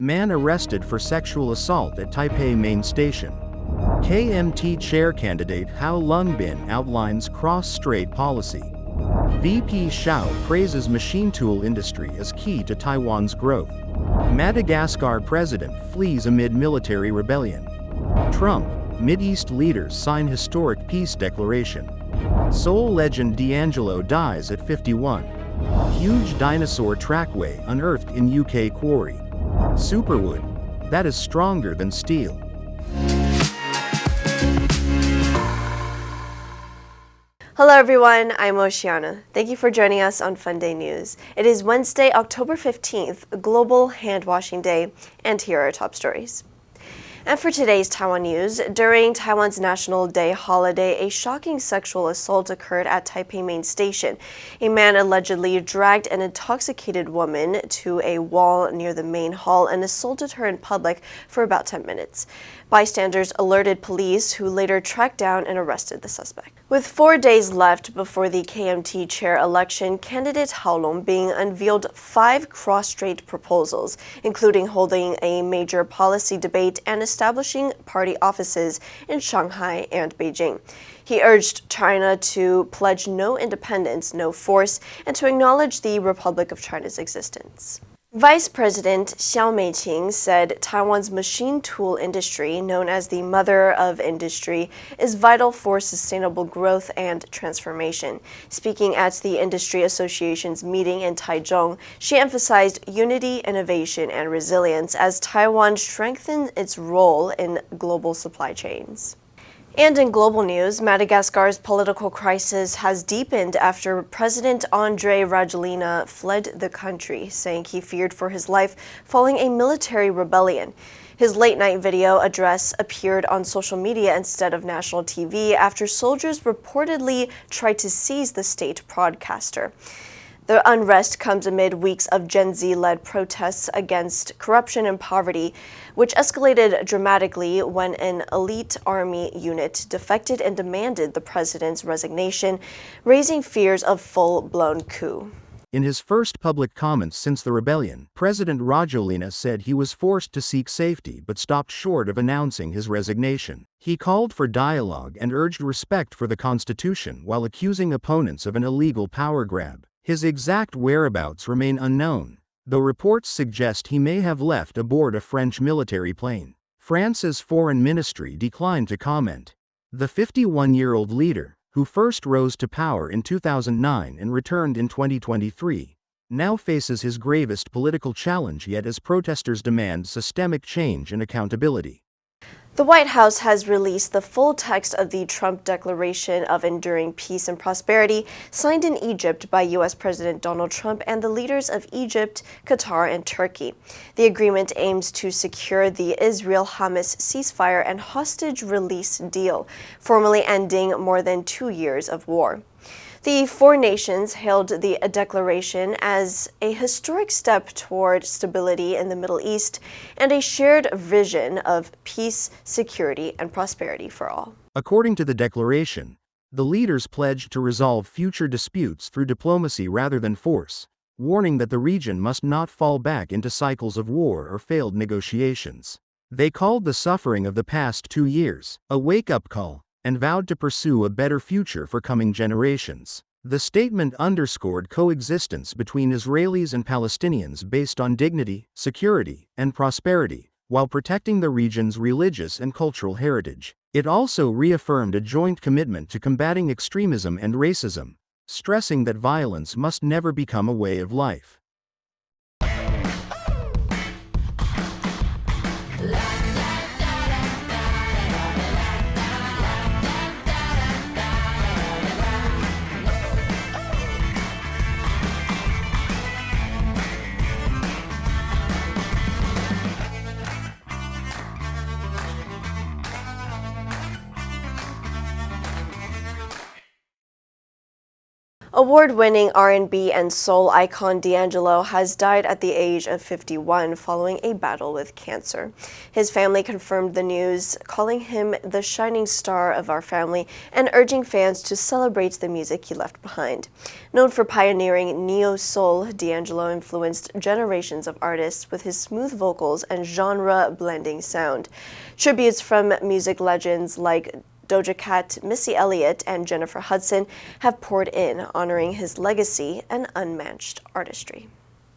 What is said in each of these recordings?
Man arrested for sexual assault at Taipei main station. KMT chair candidate Hsiao Longbin outlines Cross-Strait policy. VP Hsiao praises machine tool industry as key to Taiwan's growth. Madagascar president flees amid military rebellion. Trump, Mideast leaders sign historic peace declaration. Soul legend D'Angelo dies at 51. Huge dinosaur trackway unearthed in UK quarry. Superwood, that is stronger than steel. Hello everyone, I'm Hsiao. Thank you for joining us on FUNDAY News. It is Wednesday, October 15th, Global Hand Washing Day, and here are our top stories. And for today's Taiwan news, during Taiwan's National Day holiday, a shocking sexual assault occurred at Taipei main station. A man allegedly dragged an intoxicated woman to a wall near the main hall and assaulted her in public for about 10 minutes. Bystanders alerted police, who later tracked down and arrested the suspect. With 4 days left before the KMT chair election, candidate Ḥao Longbin unveiled 5 cross-strait proposals, including holding a major policy debate and establishing party offices in Shanghai and Beijing. He urged China to pledge no independence, no force, and to acknowledge the Republic of China's existence. Vice President蕭美琴said Taiwan's machine tool industry, known as the mother of industry, is vital for sustainable growth and transformation. Speaking at the Industry Association's meeting in Taichung, she emphasized unity, innovation, and resilience as Taiwan strengthens its role in global supply chains. And in global news, Madagascar's political crisis has deepened after President Andry Rajoelina fled the country, saying he feared for his life following a military rebellion. His late-night video address appeared on social media instead of national TV after soldiers reportedly tried to seize the state broadcaster. The unrest comes amid weeks of Gen Z-led protests against corruption and poverty, which escalated dramatically when an elite army unit defected and demanded the president's resignation, raising fears of full-blown coup. In his first public comments since the rebellion, President Rajoelina said he was forced to seek safety but stopped short of announcing his resignation. He called for dialogue and urged respect for the Constitution while accusing opponents of an illegal power grab. His exact whereabouts remain unknown, though reports suggest he may have left aboard a French military plane. France's foreign ministry declined to comment. The 51-year-old leader, who first rose to power in 2009 and returned in 2023, now faces his gravest political challenge yet as protesters demand systemic change and accountability. The White House has released the full text of the Trump Declaration of Enduring Peace and Prosperity signed in Egypt by U.S. President Donald Trump and the leaders of Egypt, Qatar, and Turkey. The agreement aims to secure the Israel-Hamas ceasefire and hostage release deal, formally ending more than 2 years of war. The four nations hailed the declaration as a historic step toward stability in the Middle East and a shared vision of peace, security, and prosperity for all. According to the declaration, the leaders pledged to resolve future disputes through diplomacy rather than force, warning that the region must not fall back into cycles of war or failed negotiations. They called the suffering of the past 2 years a wake-up call, and vowed to pursue a better future for coming generations. The statement underscored coexistence between Israelis and Palestinians based on dignity, security, and prosperity, while protecting the region's religious and cultural heritage. It also reaffirmed a joint commitment to combating extremism and racism, stressing that violence must never become a way of life. Award-winning R&B and soul icon D'Angelo has died at the age of 51 following a battle with cancer. His family confirmed the news, calling him the shining star of our family and urging fans to celebrate the music he left behind. Known for pioneering neo-soul, D'Angelo influenced generations of artists with his smooth vocals and genre-blending sound. Tributes from music legends like Doja Cat, Missy Elliott, and Jennifer Hudson have poured in, honoring his legacy and unmatched artistry.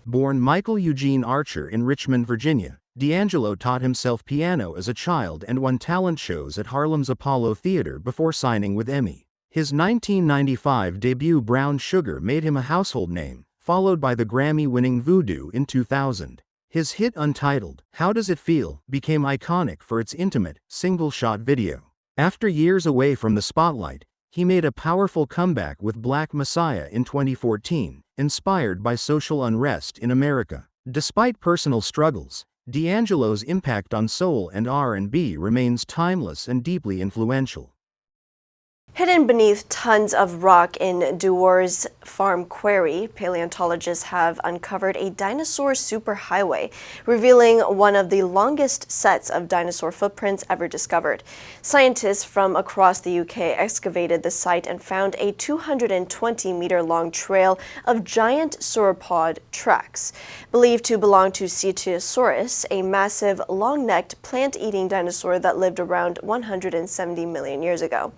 Born Michael Eugene Archer in Richmond, Virginia, D'Angelo taught himself piano as a child and won talent shows at Harlem's Apollo Theater before signing with EMI. His 1995 debut Brown Sugar made him a household name, followed by the Grammy-winning Voodoo in 2000. His hit Untitled, How Does It Feel, became iconic for its intimate, single-shot video. After years away from the spotlight, he made a powerful comeback with Black Messiah in 2014, inspired by social unrest in America. Despite personal struggles, D'Angelo's impact on soul and R&B remains timeless and deeply influential. Hidden beneath tons of rock in Dewar's farm Quarry, paleontologists have uncovered a dinosaur superhighway, revealing one of the longest sets of dinosaur footprints ever discovered. Scientists from across the UK excavated the site and found a 220-meter-long trail of giant sauropod tracks, believed to belong to Cetiosaurus, a massive, long-necked, plant-eating dinosaur that lived around 170 million years ago.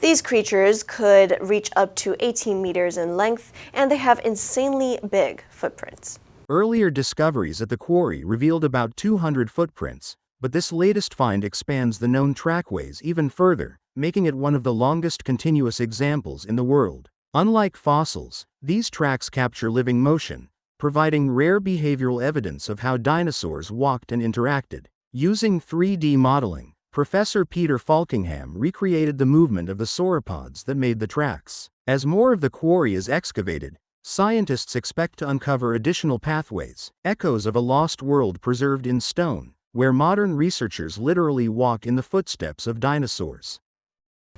These creatures could reach up to 18 meters in length, and they have insanely big footprints. Earlier discoveries at the quarry revealed about 200 footprints, but this latest find expands the known trackways even further, making it one of the longest continuous examples in the world. Unlike fossils, these tracks capture living motion, providing rare behavioral evidence of how dinosaurs walked and interacted. Using 3D modeling, Professor Peter Falkingham recreated the movement of the sauropods that made the tracks. As more of the quarry is excavated, scientists expect to uncover additional pathways, echoes of a lost world preserved in stone, where modern researchers literally walk in the footsteps of dinosaurs.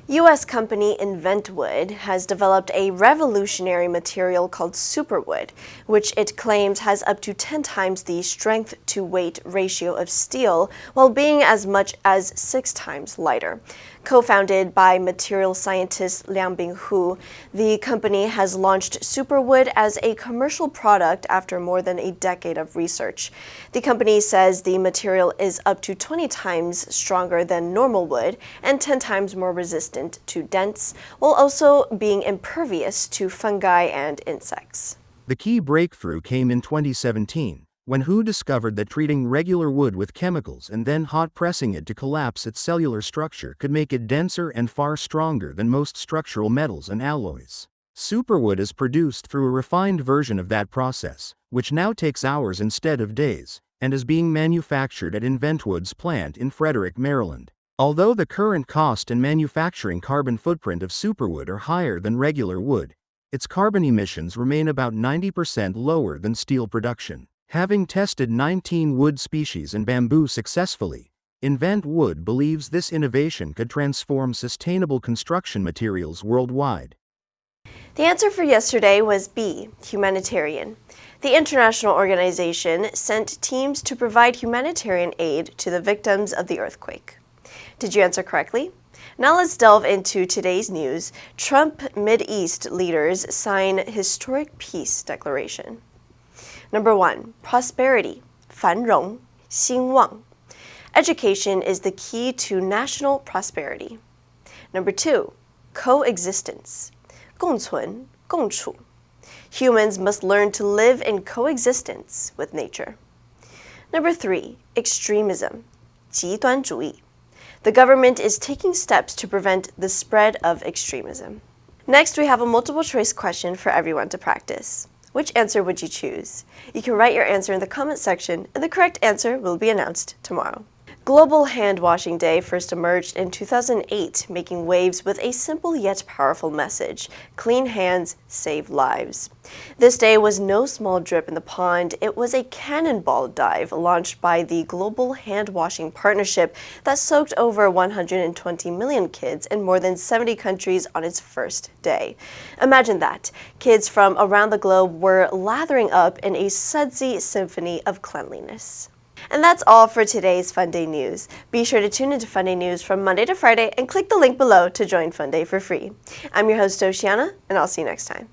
U.S. company InventWood has developed a revolutionary material called Superwood, which it claims has up to 10 times the strength-to-weight ratio of steel, while being as much as 6 times lighter. Co-founded by material scientist Liangbing Hu, the company has launched Superwood as a commercial product after more than a decade of research. The company says the material is up to 20 times stronger than normal wood and 10 times more resistant to dents, while also being impervious to fungi and insects. The key breakthrough came in 2017, when Hu discovered that treating regular wood with chemicals and then hot pressing it to collapse its cellular structure could make it denser and far stronger than most structural metals and alloys. Superwood is produced through a refined version of that process, which now takes hours instead of days, and is being manufactured at InventWood's plant in Frederick, Maryland. Although the current cost and manufacturing carbon footprint of Superwood are higher than regular wood, its carbon emissions remain about 90% lower than steel production. Having tested 19 wood species and bamboo successfully, InventWood believes this innovation could transform sustainable construction materials worldwide. The answer for yesterday was B, humanitarian. The international organization sent teams to provide humanitarian aid to the victims of the earthquake. Did you answer correctly? Now let's delve into today's news. Trump Mideast leaders sign historic peace declaration. Number 1, prosperity, 繁荣, 兴旺. Education is the key to national prosperity. Number 2, coexistence, 共存,共处. Humans must learn to live in coexistence with nature. Number 3, extremism, 极端主义. The government is taking steps to prevent the spread of extremism. Next, we have a multiple choice question for everyone to practice. Which answer would you choose? You can write your answer in the comment section, and the correct answer will be announced tomorrow. Global Hand Washing Day first emerged in 2008, making waves with a simple yet powerful message: clean hands save lives. This day was no small drip in the pond. It was a cannonball dive launched by the Global Hand Washing Partnership that soaked over 120 million kids in more than 70 countries on its first day. Imagine that. Kids from around the globe were lathering up in a sudsy symphony of cleanliness. And that's all for today's FUNDAY News. Be sure to tune into FUNDAY News from Monday to Friday and click the link below to join FUNDAY for free. I'm your host, Oceana, and I'll see you next time.